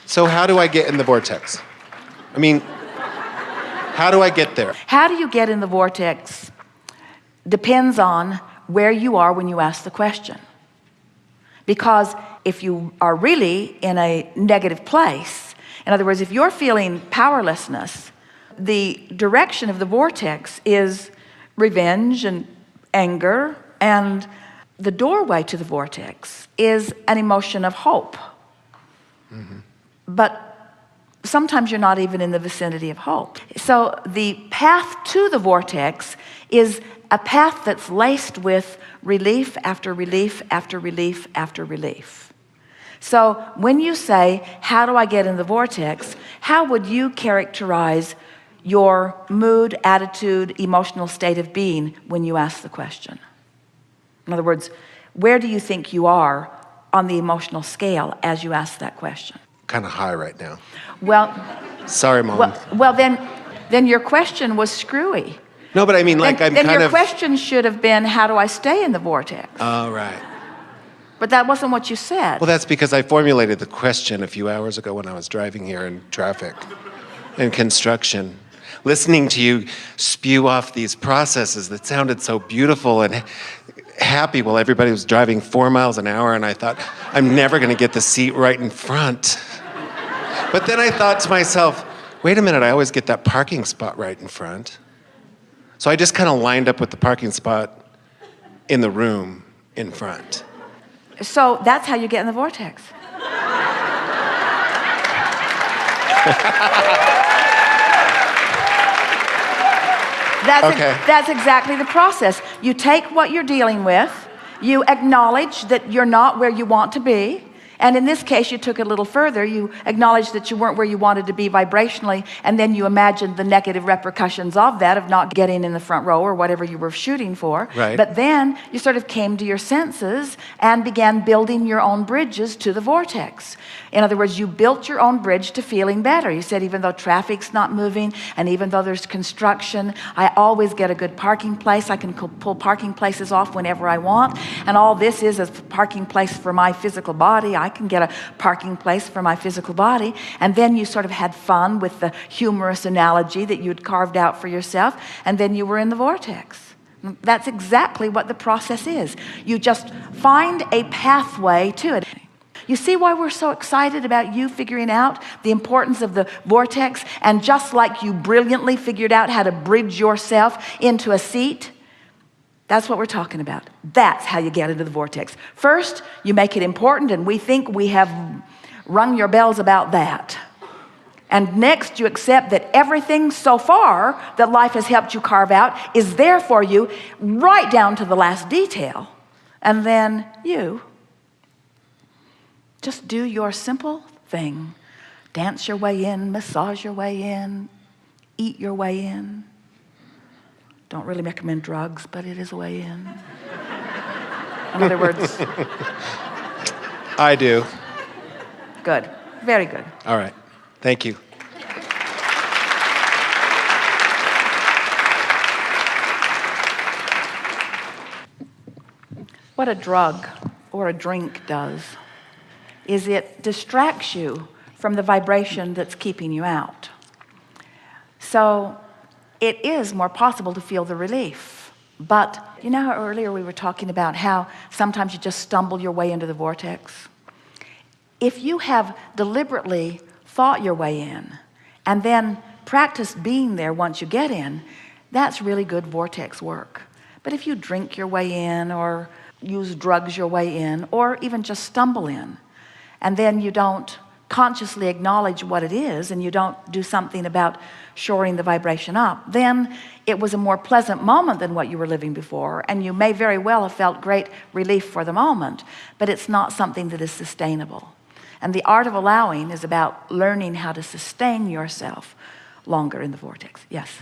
So how do I get in the vortex? I mean, how do I get there? How do you get in the vortex depends on where you are when you ask the question. Because if you are really in a negative place, in other words, if you're feeling powerlessness, the direction of the vortex is revenge and anger, and the doorway to the vortex is an emotion of hope. Mm-hmm. But sometimes you're not even in the vicinity of hope. So the path to the vortex is a path that's laced with relief after relief after relief after relief. So when you say, how do I get in the vortex? How would you characterize your mood, attitude, emotional state of being when you ask the question? In other words, where do you think you are on the emotional scale as you ask that question? Kind of high right now. Well, sorry, Mom. Well, then your question was screwy. No, but I mean, like, then your question should have been, how do I stay in the vortex? Oh, right. But that wasn't what you said. Well, that's because I formulated the question a few hours ago when I was driving here in traffic and construction, listening to you spew off these processes that sounded so beautiful and happy while everybody was driving 4 miles an hour, and I thought, I'm never going to get the seat right in front. But then I thought to myself, wait a minute, I always get that parking spot right in front. So I just kind of lined up with the parking spot in the room in front. So that's how you get in the vortex. That's exactly the process. You take what you're dealing with, you acknowledge that you're not where you want to be, and in this case you took it a little further. You acknowledged that you weren't where you wanted to be vibrationally, and then you imagined the negative repercussions of that, of not getting in the front row or whatever you were shooting for. Right. But then you sort of came to your senses and began building your own bridges to the vortex. In other words, you built your own bridge to feeling better. You said, even though traffic's not moving and even though there's construction, I always get a good parking place. I can pull parking places off whenever I want. And all this is a parking place for my physical body. I can get a parking place for my physical body. And then you sort of had fun with the humorous analogy that you'd carved out for yourself. And then you were in the vortex. That's exactly what the process is. You just find a pathway to it. You see why we're so excited about you figuring out the importance of the vortex? And just like you brilliantly figured out how to bridge yourself into a seat, that's what we're talking about. That's how you get into the vortex. First, you make it important, and we think we have rung your bells about that. And next, you accept that everything so far that life has helped you carve out is there for you, right down to the last detail. And then you just do your simple thing. Dance your way in, massage your way in, eat your way in. Don't really recommend drugs, but it is a way in. In other words. I do. Good. Very good. All right. Thank you. What a drug or a drink does is it distracts you from the vibration that's keeping you out. So it is more possible to feel the relief. But you know how earlier we were talking about how sometimes you just stumble your way into the vortex? If you have deliberately thought your way in and then practiced being there once you get in, that's really good vortex work. But if you drink your way in or use drugs your way in or even just stumble in, and then you don't consciously acknowledge what it is and you don't do something about shoring the vibration up, then it was a more pleasant moment than what you were living before, and you may very well have felt great relief for the moment, but it's not something that is sustainable. And the art of allowing is about learning how to sustain yourself longer in the vortex. Yes?